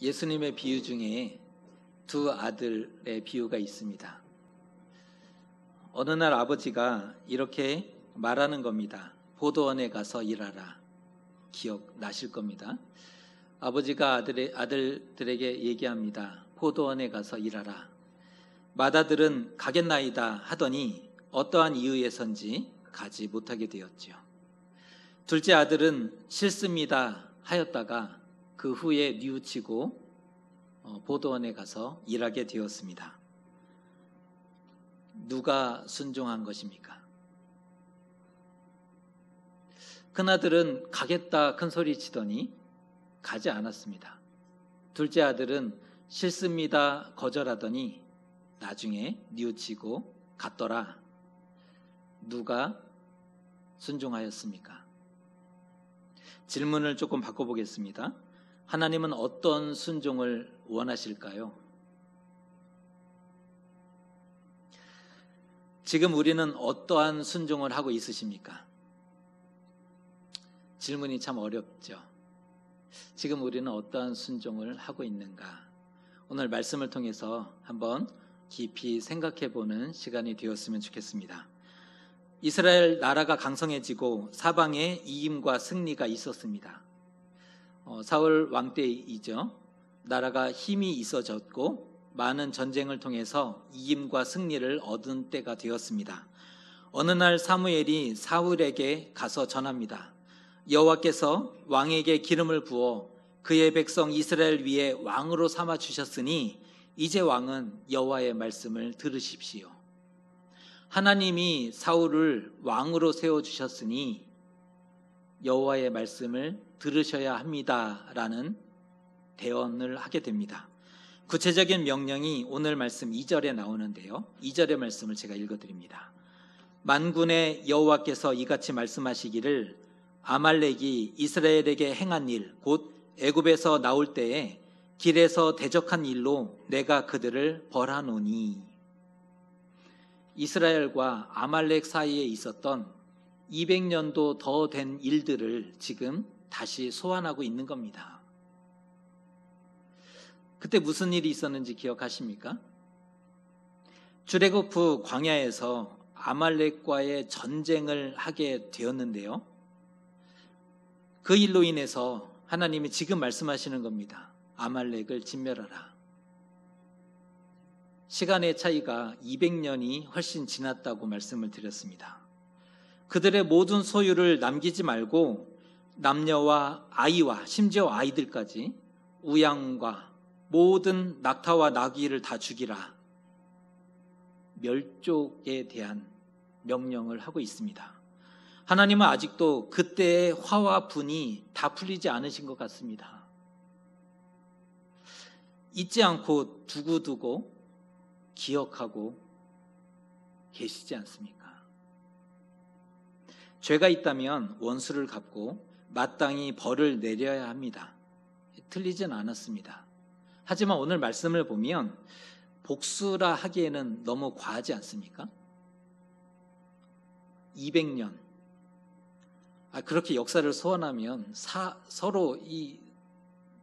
예수님의 비유 중에 두 아들의 비유가 있습니다. 어느 날 아버지가 이렇게 말하는 겁니다. 포도원에 가서 일하라. 기억나실 겁니다. 아버지가 아들들에게 얘기합니다. 포도원에 가서 일하라. 맏아들은 가겠나이다 하더니 어떠한 이유에선지 가지 못하게 되었지요. 둘째 아들은 싫습니다 하였다가 그 후에 뉘우치고 포도원에 가서 일하게 되었습니다. 누가 순종한 것입니까? 큰아들은 가겠다 큰 소리 치더니 가지 않았습니다. 둘째 아들은 싫습니다 거절하더니 나중에 뉘우치고 갔더라. 누가 순종하였습니까? 질문을 조금 바꿔보겠습니다. 하나님은 어떤 순종을 원하실까요? 지금 우리는 어떠한 순종을 하고 있으십니까? 질문이 참 어렵죠. 지금 우리는 어떠한 순종을 하고 있는가? 오늘 말씀을 통해서 한번 깊이 생각해보는 시간이 되었으면 좋겠습니다. 이스라엘 나라가 강성해지고 사방에 이임과 승리가 있었습니다. 사울 왕 때이죠. 나라가 힘이 있어졌고 많은 전쟁을 통해서 이임과 승리를 얻은 때가 되었습니다. 어느 날 사무엘이 사울에게 가서 전합니다. 여호와께서 왕에게 기름을 부어 그의 백성 이스라엘 위에 왕으로 삼아 주셨으니 이제 왕은 여호와의 말씀을 들으십시오. 하나님이 사울을 왕으로 세워주셨으니 여호와의 말씀을 들으셔야 합니다라는 대언을 하게 됩니다. 구체적인 명령이 오늘 말씀 2절에 나오는데요. 2절의 말씀을 제가 읽어드립니다. 만군의 여호와께서 이같이 말씀하시기를 아말렉이 이스라엘에게 행한 일 곧 애굽에서 나올 때에 길에서 대적한 일로 내가 그들을 벌하노니. 이스라엘과 아말렉 사이에 있었던 200년도 더 된 일들을 지금 다시 소환하고 있는 겁니다. 그때 무슨 일이 있었는지 기억하십니까? 출애굽 후 광야에서 아말렉과의 전쟁을 하게 되었는데요. 그 일로 인해서 하나님이 지금 말씀하시는 겁니다. 아말렉을 진멸하라. 시간의 차이가 200년이 훨씬 지났다고 말씀을 드렸습니다. 그들의 모든 소유를 남기지 말고 남녀와 아이와 심지어 아이들까지 우양과 모든 낙타와 나귀를 다 죽이라. 멸족에 대한 명령을 하고 있습니다. 하나님은 아직도 그때의 화와 분이 다 풀리지 않으신 것 같습니다. 잊지 않고 두고두고 기억하고 계시지 않습니까? 죄가 있다면 원수를 갚고 마땅히 벌을 내려야 합니다. 틀리진 않았습니다. 하지만 오늘 말씀을 보면 복수라 하기에는 너무 과하지 않습니까? 200년 그렇게 역사를 소환하면 서로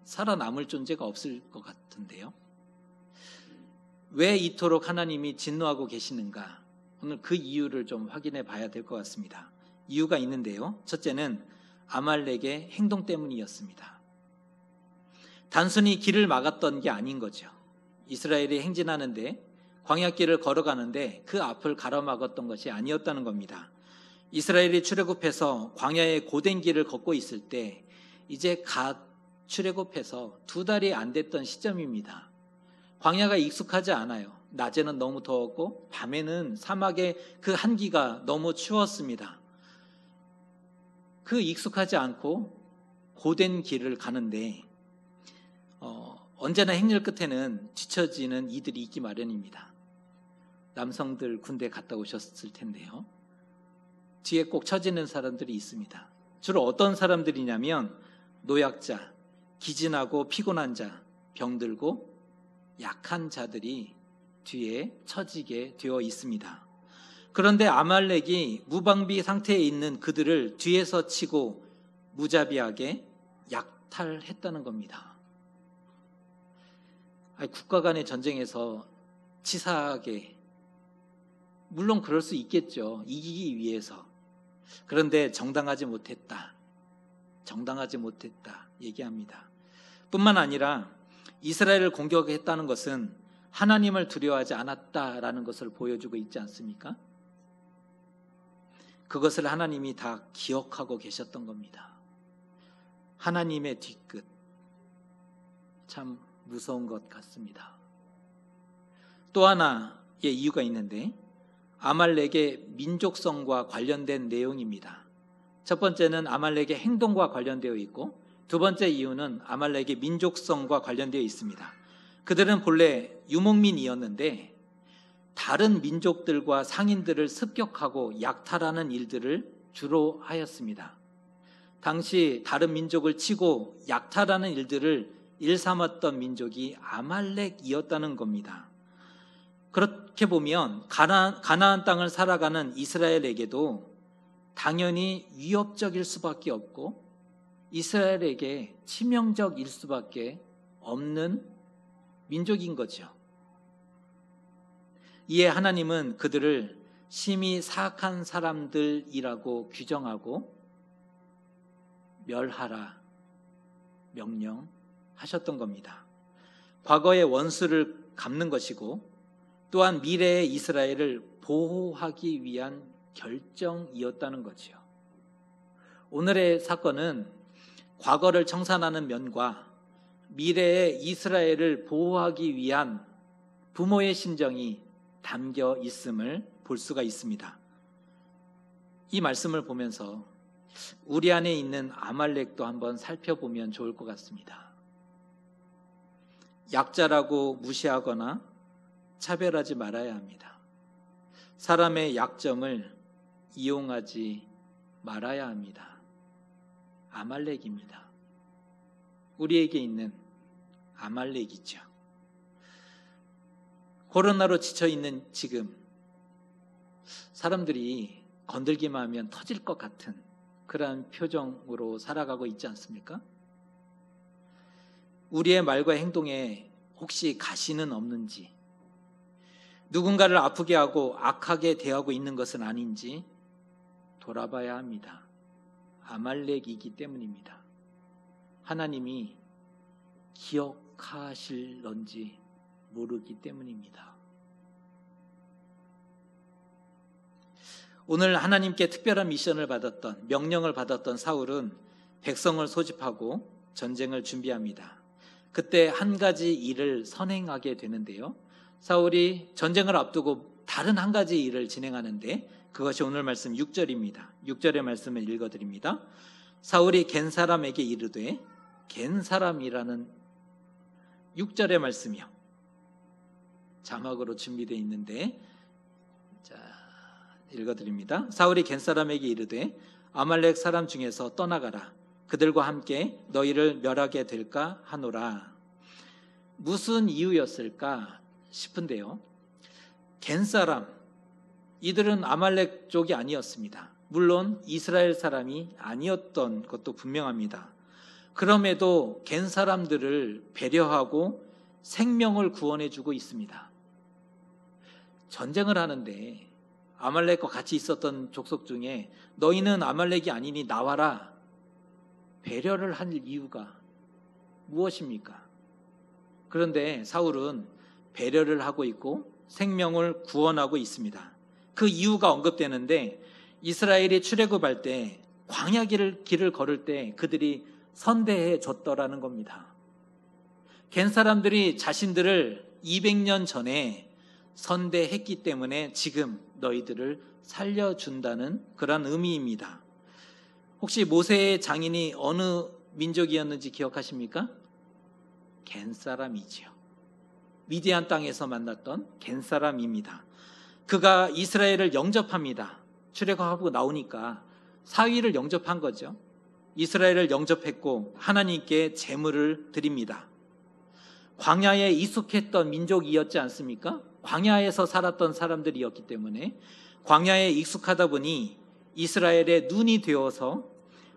살아남을 존재가 없을 것 같은데요. 왜 이토록 하나님이 진노하고 계시는가? 오늘 그 이유를 좀 확인해 봐야 될 것 같습니다. 이유가 있는데요. 첫째는 아말렉의 행동 때문이었습니다. 단순히 길을 막았던 게 아닌 거죠. 이스라엘이 행진하는데 광야길을 걸어가는데 그 앞을 가로막았던 것이 아니었다는 겁니다. 이스라엘이 출애굽해서 광야의 고된 길을 걷고 있을 때 이제 갓 출애굽해서 2달이 안 됐던 시점입니다. 광야가 익숙하지 않아요. 낮에는 너무 더웠고 밤에는 사막의 그 한기가 너무 추웠습니다. 그 익숙하지 않고 고된 길을 가는데 언제나 행렬 끝에는 뒤처지는 이들이 있기 마련입니다. 남성들 군대 갔다 오셨을 텐데요. 뒤에 꼭 처지는 사람들이 있습니다. 주로 어떤 사람들이냐면 노약자, 기진하고 피곤한 자, 병들고 약한 자들이 뒤에 처지게 되어 있습니다. 그런데 아말렉이 무방비 상태에 있는 그들을 뒤에서 치고 무자비하게 약탈했다는 겁니다. 국가 간의 전쟁에서 치사하게, 물론 그럴 수 있겠죠. 이기기 위해서. 그런데 정당하지 못했다 얘기합니다. 뿐만 아니라 이스라엘을 공격했다는 것은 하나님을 두려워하지 않았다라는 것을 보여주고 있지 않습니까? 그것을 하나님이 다 기억하고 계셨던 겁니다. 하나님의 뒤끝, 참 무서운 것 같습니다. 또 하나의 이유가 있는데 아말렉의 민족성과 관련된 내용입니다. 첫 번째는 아말렉의 행동과 관련되어 있고, 두 번째 이유는 아말렉의 민족성과 관련되어 있습니다. 그들은 본래 유목민이었는데 다른 민족들과 상인들을 습격하고 약탈하는 일들을 주로 하였습니다. 당시 다른 민족을 치고 약탈하는 일들을 일삼았던 민족이 아말렉이었다는 겁니다. 그렇게 보면 가나안 땅을 살아가는 이스라엘에게도 당연히 위협적일 수밖에 없고 이스라엘에게 치명적일 수밖에 없는 민족인 거죠. 이에 하나님은 그들을 심히 사악한 사람들이라고 규정하고 멸하라 명령하셨던 겁니다. 과거의 원수를 갚는 것이고 또한 미래의 이스라엘을 보호하기 위한 결정이었다는 거지요. 오늘의 사건은 과거를 청산하는 면과 미래의 이스라엘을 보호하기 위한 부모의 심정이 담겨 있음을 볼 수가 있습니다. 이 말씀을 보면서 우리 안에 있는 아말렉도 한번 살펴보면 좋을 것 같습니다. 약자라고 무시하거나 차별하지 말아야 합니다. 사람의 약점을 이용하지 말아야 합니다. 아말렉입니다. 우리에게 있는 아말렉이죠. 코로나로 지쳐있는 지금 사람들이 건들기만 하면 터질 것 같은 그런 표정으로 살아가고 있지 않습니까? 우리의 말과 행동에 혹시 가시는 없는지, 누군가를 아프게 하고 악하게 대하고 있는 것은 아닌지 돌아봐야 합니다. 아말렉이기 때문입니다. 하나님이 기억하실런지 모르기 때문입니다. 오늘 하나님께 특별한 미션을 받았던, 명령을 받았던 사울은 백성을 소집하고 전쟁을 준비합니다. 그때 한 가지 일을 선행하게 되는데요. 사울이 전쟁을 앞두고 다른 한 가지 일을 진행하는데 그것이 오늘 말씀 6절입니다. 6절의 말씀을 읽어드립니다. 사울이 겐 사람에게 이르되, 겐 사람이라는 6절의 말씀이요. 자막으로 준비되어 있는데 읽어드립니다. 사울이 겐 사람에게 이르되 아말렉 사람 중에서 떠나가라. 그들과 함께 너희를 멸하게 될까 하노라. 무슨 이유였을까 싶은데요. 겐 사람, 이들은 아말렉 쪽이 아니었습니다. 물론 이스라엘 사람이 아니었던 것도 분명합니다. 그럼에도 겐 사람들을 배려하고 생명을 구원해주고 있습니다. 전쟁을 하는데 아말렉과 같이 있었던 족속 중에 너희는 아말렉이 아니니 나와라, 배려를 할 이유가 무엇입니까? 그런데 사울은 배려를 하고 있고 생명을 구원하고 있습니다. 그 이유가 언급되는데 이스라엘이 출애굽할 때 광야 길을 걸을 때 그들이 선대해 줬더라는 겁니다. 겐 사람들이 자신들을 200년 전에 선대했기 때문에 지금 너희들을 살려준다는 그런 의미입니다. 혹시 모세의 장인이 어느 민족이었는지 기억하십니까? 겐 사람이지요. 미디안 땅에서 만났던 겐 사람입니다. 그가 이스라엘을 영접합니다. 출애굽하고 나오니까 사위를 영접한 거죠. 이스라엘을 영접했고 하나님께 제물을 드립니다. 광야에 익숙했던 민족이었지 않습니까? 광야에서 살았던 사람들이었기 때문에 광야에 익숙하다 보니 이스라엘의 눈이 되어서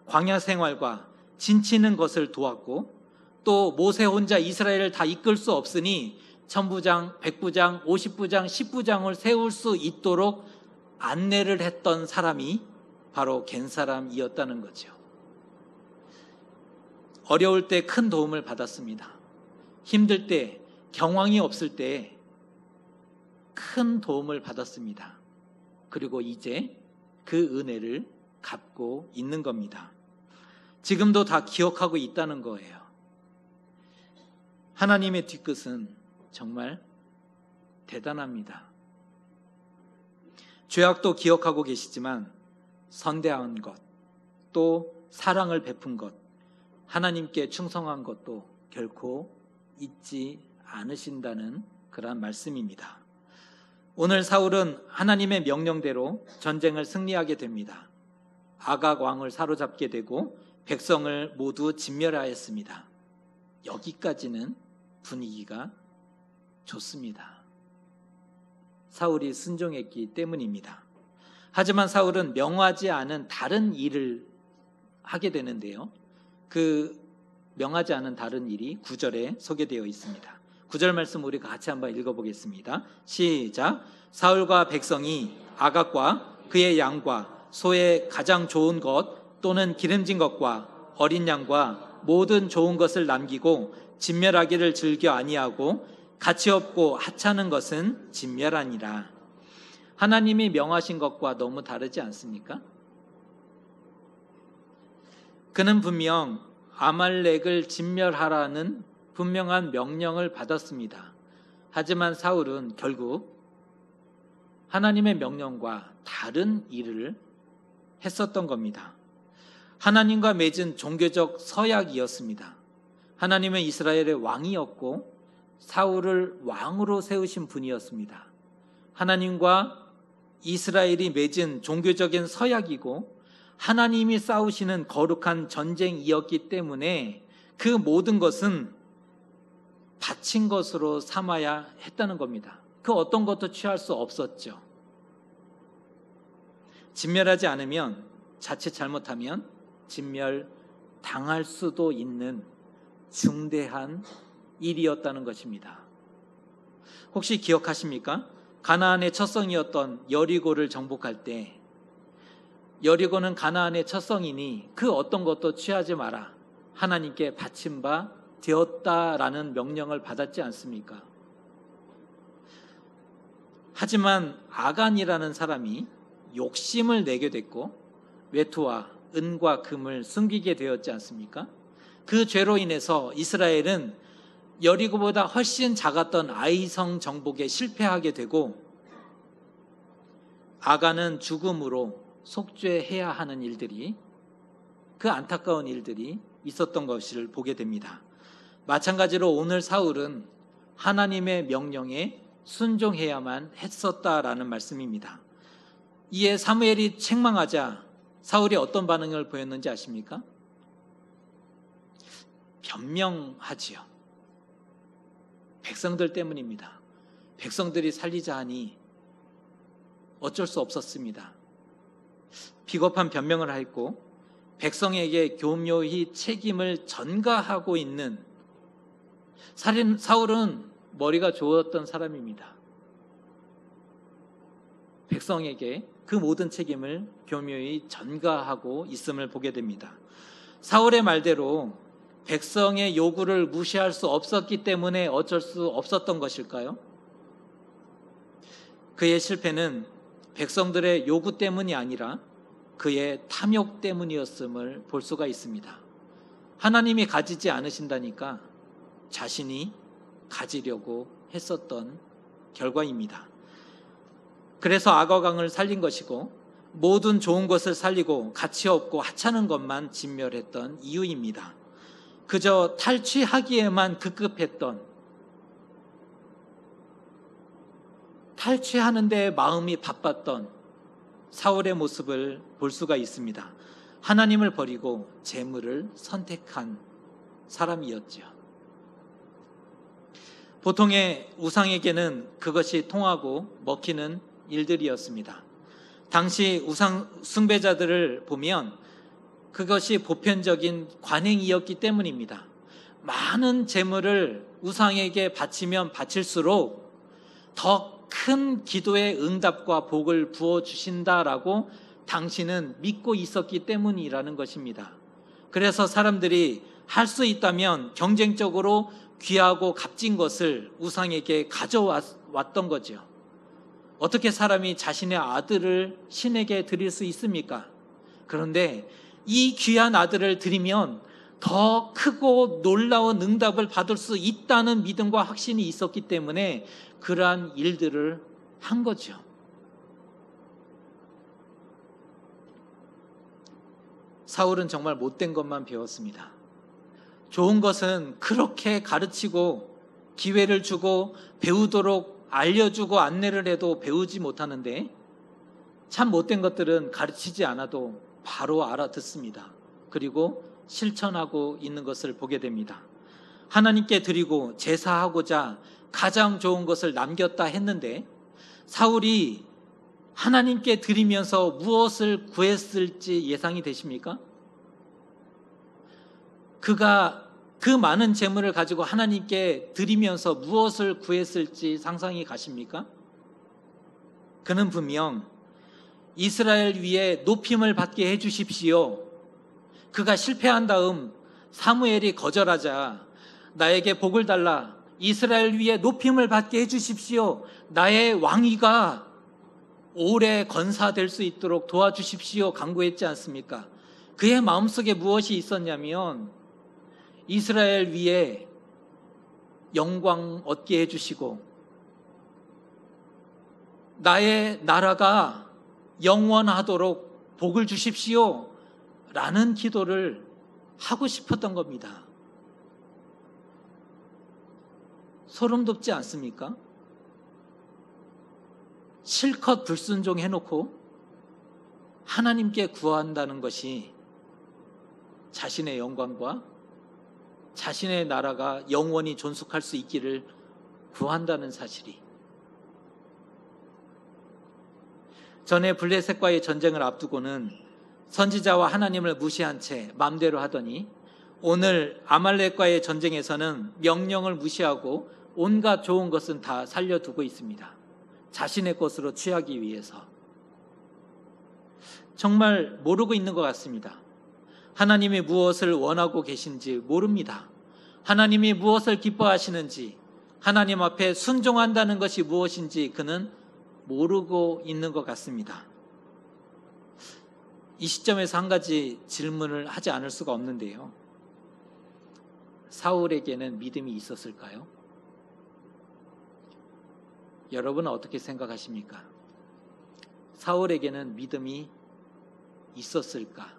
광야 생활과 진치는 것을 도왔고 또 모세 혼자 이스라엘을 다 이끌 수 없으니 천부장, 백부장, 50부장, 10부장을 세울 수 있도록 안내를 했던 사람이 바로 겐 사람이었다는 거죠. 어려울 때 큰 도움을 받았습니다. 힘들 때, 경황이 없을 때 큰 도움을 받았습니다. 그리고 이제 그 은혜를 갚고 있는 겁니다. 지금도 다 기억하고 있다는 거예요. 하나님의 뒤끝은 정말 대단합니다. 죄악도 기억하고 계시지만 선대한 것, 또 사랑을 베푼 것, 하나님께 충성한 것도 결코 잊지 않으신다는 그런 말씀입니다. 오늘 사울은 하나님의 명령대로 전쟁을 승리하게 됩니다. 아각 왕을 사로잡게 되고 백성을 모두 진멸하였습니다. 여기까지는 분위기가 좋습니다. 사울이 순종했기 때문입니다. 하지만 사울은 명하지 않은 다른 일을 하게 되는데요. 그 명하지 않은 다른 일이 9절에 소개되어 있습니다. 9절 말씀 우리가 같이 한번 읽어보겠습니다. 시작. 사울과 백성이 아각과 그의 양과 소의 가장 좋은 것 또는 기름진 것과 어린 양과 모든 좋은 것을 남기고 진멸하기를 즐겨 아니하고 가치 없고 하찮은 것은 진멸하니라. 하나님이 명하신 것과 너무 다르지 않습니까? 그는 분명 아말렉을 진멸하라는 분명한 명령을 받았습니다. 하지만 사울은 결국 하나님의 명령과 다른 일을 했었던 겁니다. 하나님과 맺은 종교적 서약이었습니다. 하나님은 이스라엘의 왕이었고 사울을 왕으로 세우신 분이었습니다. 하나님과 이스라엘이 맺은 종교적인 서약이고 하나님이 싸우시는 거룩한 전쟁이었기 때문에 그 모든 것은 바친 것으로 삼아야 했다는 겁니다. 그 어떤 것도 취할 수 없었죠. 진멸하지 않으면, 자칫 잘못하면 진멸당할 수도 있는 중대한 일이었다는 것입니다. 혹시 기억하십니까? 가나안의 첫 성이었던 여리고를 정복할 때 여리고는 가나안의 첫 성이니 그 어떤 것도 취하지 마라, 하나님께 바친 바 되었다라는 명령을 받았지 않습니까? 하지만 아간이라는 사람이 욕심을 내게 됐고 외투와 은과 금을 숨기게 되었지 않습니까? 그 죄로 인해서 이스라엘은 여리고보다 훨씬 작았던 아이성 정복에 실패하게 되고 아간은 죽음으로 속죄해야 하는 일들이, 그 안타까운 일들이 있었던 것을 보게 됩니다. 마찬가지로 오늘 사울은 하나님의 명령에 순종해야만 했었다라는 말씀입니다. 이에 사무엘이 책망하자 사울이 어떤 반응을 보였는지 아십니까? 변명하지요. 백성들 때문입니다. 백성들이 살리자 하니 어쩔 수 없었습니다. 비겁한 변명을 했고 백성에게 교묘히 책임을 전가하고 있는 사울은 머리가 좋았던 사람입니다. 백성에게 그 모든 책임을 교묘히 전가하고 있음을 보게 됩니다. 사울의 말대로 백성의 요구를 무시할 수 없었기 때문에 어쩔 수 없었던 것일까요? 그의 실패는 백성들의 요구 때문이 아니라 그의 탐욕 때문이었음을 볼 수가 있습니다. 하나님이 가지지 않으신다니까 자신이 가지려고 했었던 결과입니다. 그래서 아가강을 살린 것이고 모든 좋은 것을 살리고 가치 없고 하찮은 것만 진멸했던 이유입니다. 그저 탈취하기에만 급급했던, 탈취하는 데 마음이 바빴던 사울의 모습을 볼 수가 있습니다. 하나님을 버리고 재물을 선택한 사람이었죠. 보통의 우상에게는 그것이 통하고 먹히는 일들이었습니다. 당시 우상 숭배자들을 보면 그것이 보편적인 관행이었기 때문입니다. 많은 재물을 우상에게 바치면 바칠수록 더 큰 기도의 응답과 복을 부어주신다라고 당신은 믿고 있었기 때문이라는 것입니다. 그래서 사람들이 할 수 있다면 경쟁적으로 귀하고 값진 것을 우상에게 가져왔던 거죠. 어떻게 사람이 자신의 아들을 신에게 드릴 수 있습니까? 그런데 이 귀한 아들을 드리면 더 크고 놀라운 응답을 받을 수 있다는 믿음과 확신이 있었기 때문에 그러한 일들을 한 거죠. 사울은 정말 못된 것만 배웠습니다. 좋은 것은 그렇게 가르치고 기회를 주고 배우도록 알려주고 안내를 해도 배우지 못하는데, 참 못된 것들은 가르치지 않아도 바로 알아듣습니다. 그리고 실천하고 있는 것을 보게 됩니다. 하나님께 드리고 제사하고자 가장 좋은 것을 남겼다 했는데, 사울이 하나님께 드리면서 무엇을 구했을지 예상이 되십니까? 그가 그 많은 재물을 가지고 하나님께 드리면서 무엇을 구했을지 상상이 가십니까? 그는 분명 이스라엘 위에 높임을 받게 해주십시오. 그가 실패한 다음 사무엘이 거절하자 나에게 복을 달라, 이스라엘 위에 높임을 받게 해주십시오, 나의 왕위가 오래 건사될 수 있도록 도와주십시오 간구했지 않습니까? 그의 마음속에 무엇이 있었냐면 이스라엘 위에 영광 얻게 해주시고 나의 나라가 영원하도록 복을 주십시오 라는 기도를 하고 싶었던 겁니다. 소름 돋지 않습니까? 실컷 불순종해놓고 하나님께 구한다는 것이 자신의 영광과 자신의 나라가 영원히 존속할 수 있기를 구한다는 사실이. 전에 블레셋과의 전쟁을 앞두고는 선지자와 하나님을 무시한 채 마음대로 하더니 오늘 아말렉과의 전쟁에서는 명령을 무시하고 온갖 좋은 것은 다 살려두고 있습니다. 자신의 것으로 취하기 위해서. 정말 모르고 있는 것 같습니다. 하나님이 무엇을 원하고 계신지 모릅니다. 하나님이 무엇을 기뻐하시는지, 하나님 앞에 순종한다는 것이 무엇인지 그는 모르고 있는 것 같습니다. 이 시점에서 한 가지 질문을 하지 않을 수가 없는데요. 사울에게는 믿음이 있었을까요? 여러분은 어떻게 생각하십니까? 사울에게는 믿음이 있었을까?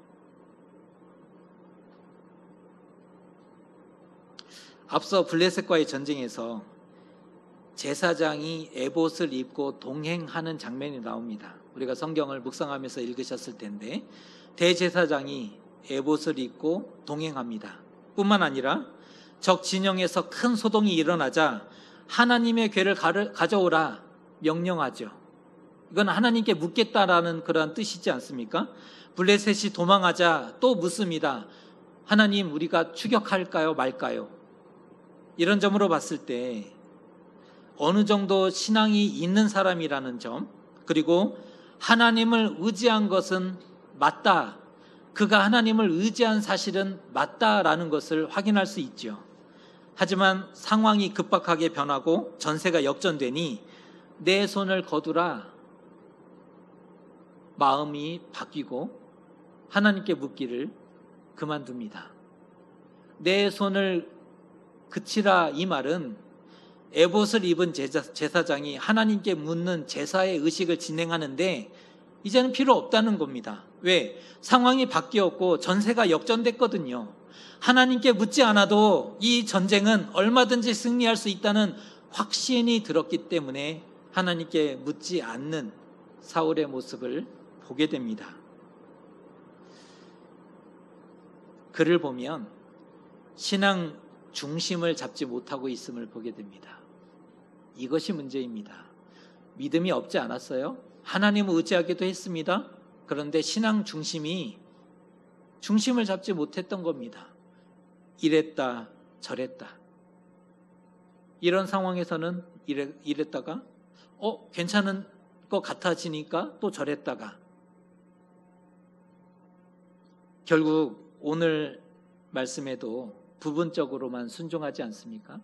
앞서 블레셋과의 전쟁에서 제사장이 에봇을 입고 동행하는 장면이 나옵니다. 우리가 성경을 묵상하면서 읽으셨을 텐데 대제사장이 에봇을 입고 동행합니다. 뿐만 아니라 적 진영에서 큰 소동이 일어나자 하나님의 궤를 가져오라 명령하죠. 이건 하나님께 묻겠다라는 그러한 뜻이지 않습니까? 블레셋이 도망하자 또 묻습니다. 하나님, 우리가 추격할까요 말까요? 이런 점으로 봤을 때 어느 정도 신앙이 있는 사람이라는 점, 그리고 하나님을 의지한 것은 맞다, 그가 하나님을 의지한 사실은 맞다라는 것을 확인할 수 있죠. 하지만 상황이 급박하게 변하고 전세가 역전되니 내 손을 거두라, 마음이 바뀌고 하나님께 묻기를 그만둡니다. 내 손을 그치라, 이 말은 에봇을 입은 제사장이 하나님께 묻는 제사의 의식을 진행하는데 이제는 필요 없다는 겁니다. 왜? 상황이 바뀌었고 전세가 역전됐거든요. 하나님께 묻지 않아도 이 전쟁은 얼마든지 승리할 수 있다는 확신이 들었기 때문에 하나님께 묻지 않는 사울의 모습을 보게 됩니다. 그를 보면 신앙 중심을 잡지 못하고 있음을 보게 됩니다. 이것이 문제입니다. 믿음이 없지 않았어요? 하나님을 의지하기도 했습니다. 그런데 신앙 중심을 잡지 못했던 겁니다. 이랬다 저랬다. 이런 상황에서는 이랬다가 괜찮은 것 같아지니까 또 저랬다가 결국 오늘 말씀에도 부분적으로만 순종하지 않습니까?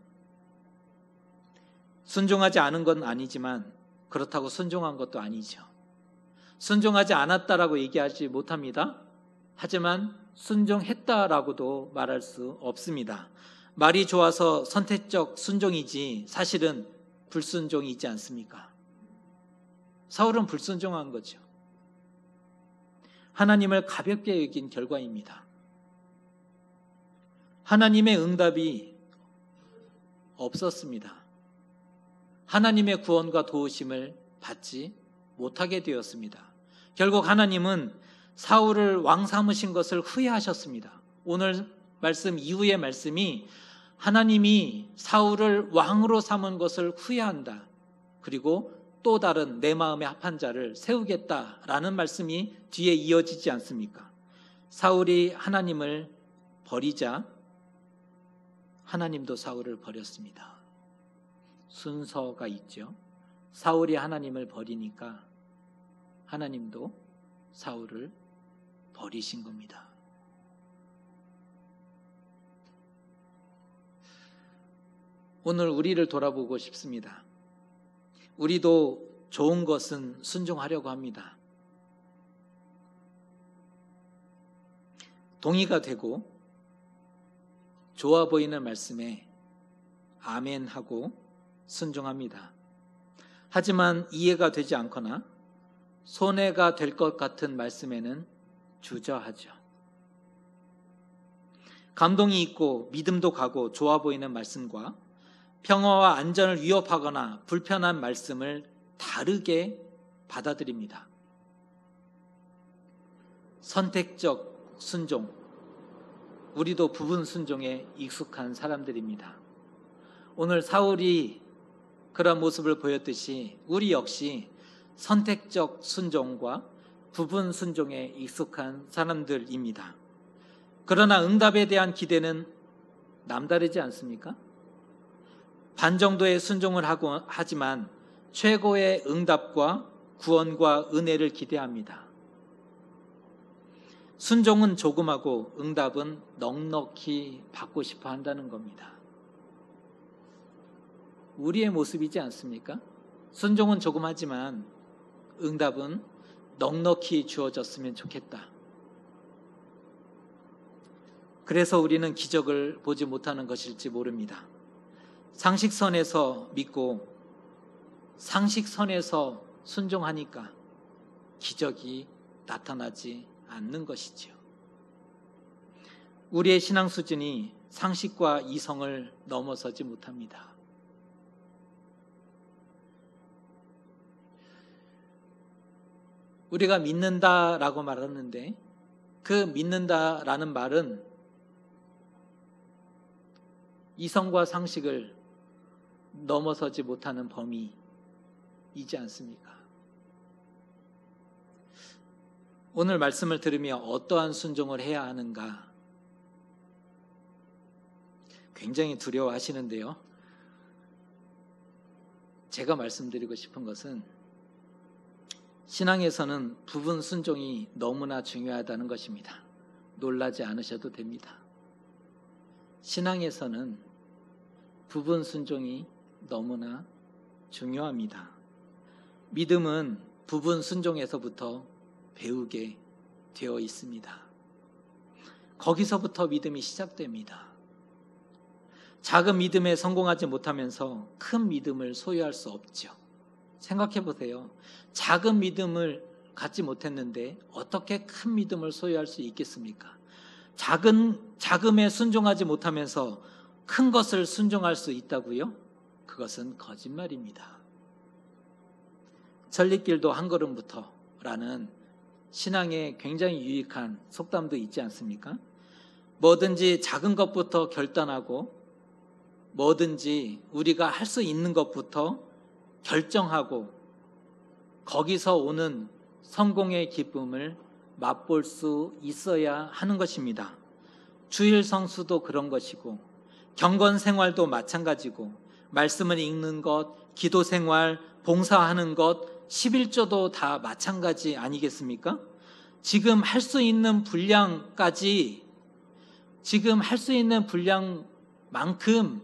순종하지 않은 건 아니지만 그렇다고 순종한 것도 아니죠. 순종하지 않았다라고 얘기하지 못합니다. 하지만 순종했다라고도 말할 수 없습니다. 말이 좋아서 선택적 순종이지 사실은 불순종이지 않습니까? 사울은 불순종한 거죠. 하나님을 가볍게 여긴 결과입니다. 하나님의 응답이 없었습니다. 하나님의 구원과 도우심을 받지 못하게 되었습니다. 결국 하나님은 사울을 왕 삼으신 것을 후회하셨습니다. 오늘 말씀 이후의 말씀이 하나님이 사울을 왕으로 삼은 것을 후회한다. 그리고 또 다른 내 마음에 합한 자를 세우겠다라는 말씀이 뒤에 이어지지 않습니까? 사울이 하나님을 버리자 하나님도 사울을 버렸습니다. 순서가 있죠. 사울이 하나님을 버리니까 하나님도 사울을 버리신 겁니다. 오늘 우리를 돌아보고 싶습니다. 우리도 좋은 것은 순종하려고 합니다. 동의가 되고 좋아 보이는 말씀에 아멘하고 순종합니다. 하지만 이해가 되지 않거나 손해가 될 것 같은 말씀에는 주저하죠. 감동이 있고 믿음도 가고 좋아 보이는 말씀과 평화와 안전을 위협하거나 불편한 말씀을 다르게 받아들입니다. 선택적 순종, 우리도 부분 순종에 익숙한 사람들입니다. 오늘 사울이 그런 모습을 보였듯이 우리 역시 선택적 순종과 부분 순종에 익숙한 사람들입니다. 그러나 응답에 대한 기대는 남다르지 않습니까? 반 정도의 순종을 하지만 최고의 응답과 구원과 은혜를 기대합니다. 순종은 조금하고 응답은 넉넉히 받고 싶어 한다는 겁니다. 우리의 모습이지 않습니까? 순종은 조금 하지만 응답은 넉넉히 주어졌으면 좋겠다. 그래서 우리는 기적을 보지 못하는 것일지 모릅니다. 상식선에서 믿고 상식선에서 순종하니까 기적이 나타나지 않는 것이지요. 우리의 신앙 수준이 상식과 이성을 넘어서지 못합니다. 우리가 믿는다라고 말하는데 그 믿는다라는 말은 이성과 상식을 넘어서지 못하는 범위이지 않습니까? 오늘 말씀을 들으며 어떠한 순종을 해야 하는가 굉장히 두려워하시는데요. 제가 말씀드리고 싶은 것은 신앙에서는 부분 순종이 너무나 중요하다는 것입니다. 놀라지 않으셔도 됩니다. 신앙에서는 부분 순종이 너무나 중요합니다. 믿음은 부분 순종에서부터 배우게 되어 있습니다. 거기서부터 믿음이 시작됩니다. 작은 믿음에 성공하지 못하면서 큰 믿음을 소유할 수 없죠. 생각해 보세요. 작은 믿음을 갖지 못했는데 어떻게 큰 믿음을 소유할 수 있겠습니까? 작음에 순종하지 못하면서 큰 것을 순종할 수 있다고요? 그것은 거짓말입니다. 천리길도 한 걸음부터라는 신앙에 굉장히 유익한 속담도 있지 않습니까? 뭐든지 작은 것부터 결단하고 뭐든지 우리가 할 수 있는 것부터 결정하고 거기서 오는 성공의 기쁨을 맛볼 수 있어야 하는 것입니다. 주일 성수도 그런 것이고 경건 생활도 마찬가지고 말씀을 읽는 것, 기도 생활, 봉사하는 것, 11조도 다 마찬가지 아니겠습니까? 지금 할 수 있는 분량까지, 지금 할 수 있는 분량만큼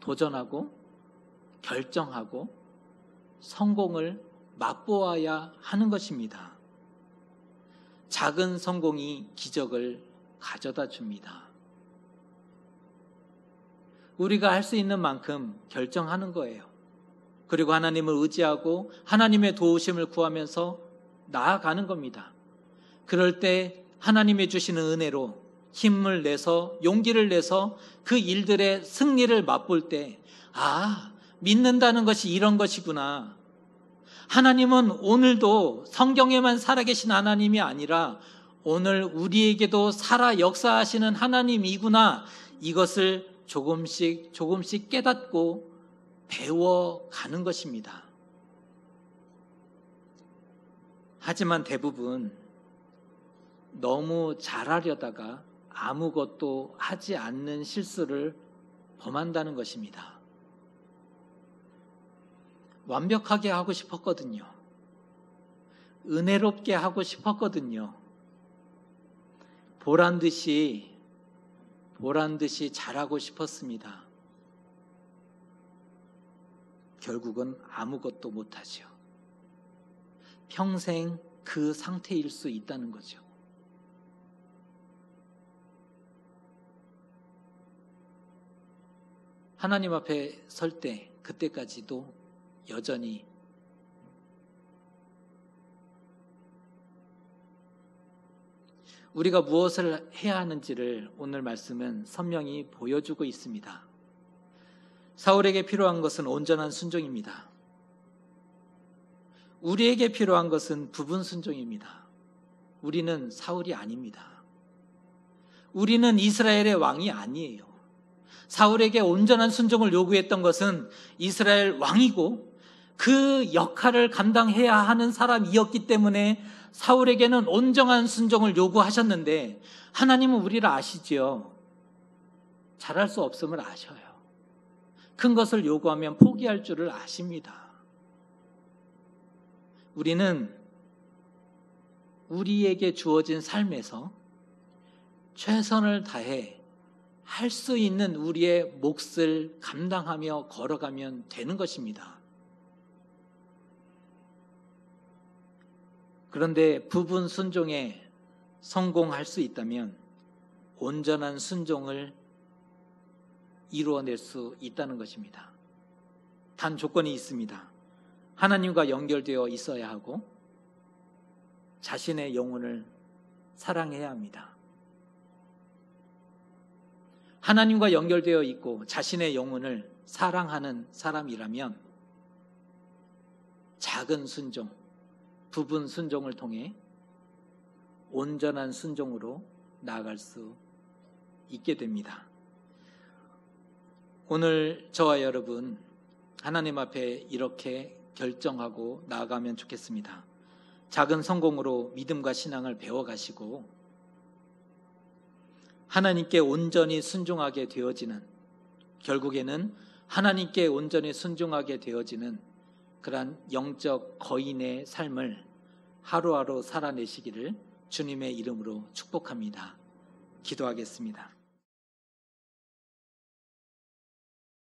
도전하고 결정하고 성공을 맛보아야 하는 것입니다. 작은 성공이 기적을 가져다 줍니다. 우리가 할 수 있는 만큼 결정하는 거예요. 그리고 하나님을 의지하고 하나님의 도우심을 구하면서 나아가는 겁니다. 그럴 때 하나님이 주시는 은혜로 힘을 내서 용기를 내서 그 일들의 승리를 맛볼 때, 아, 믿는다는 것이 이런 것이구나. 하나님은 오늘도 성경에만 살아계신 하나님이 아니라 오늘 우리에게도 살아 역사하시는 하나님이구나. 이것을 조금씩 깨닫고 배워가는 것입니다. 하지만 대부분 너무 잘하려다가 아무것도 하지 않는 실수를 범한다는 것입니다. 완벽하게 하고 싶었거든요. 은혜롭게 하고 싶었거든요. 보란 듯이 잘하고 싶었습니다. 결국은 아무것도 못하죠. 평생 그 상태일 수 있다는 거죠. 하나님 앞에 설 때 그때까지도 여전히 우리가 무엇을 해야 하는지를 오늘 말씀은 선명히 보여주고 있습니다. 사울에게 필요한 것은 온전한 순종입니다. 우리에게 필요한 것은 부분 순종입니다. 우리는 사울이 아닙니다. 우리는 이스라엘의 왕이 아니에요. 사울에게 온전한 순종을 요구했던 것은 이스라엘 왕이고 그 역할을 감당해야 하는 사람이었기 때문에 사울에게는 온전한 순종을 요구하셨는데 하나님은 우리를 아시지요. 잘할 수 없음을 아셔요. 큰 것을 요구하면 포기할 줄을 아십니다. 우리는 우리에게 주어진 삶에서 최선을 다해 할 수 있는 우리의 몫을 감당하며 걸어가면 되는 것입니다. 그런데 부분 순종에 성공할 수 있다면 온전한 순종을 이루어낼 수 있다는 것입니다. 단 조건이 있습니다. 하나님과 연결되어 있어야 하고 자신의 영혼을 사랑해야 합니다. 하나님과 연결되어 있고 자신의 영혼을 사랑하는 사람이라면 작은 순종, 부분 순종을 통해 온전한 순종으로 나아갈 수 있게 됩니다. 오늘 저와 여러분 하나님 앞에 이렇게 결정하고 나아가면 좋겠습니다. 작은 성공으로 믿음과 신앙을 배워가시고 하나님께 온전히 순종하게 되어지는, 결국에는 하나님께 온전히 순종하게 되어지는 그러한 영적 거인의 삶을 하루하루 살아내시기를 주님의 이름으로 축복합니다. 기도하겠습니다.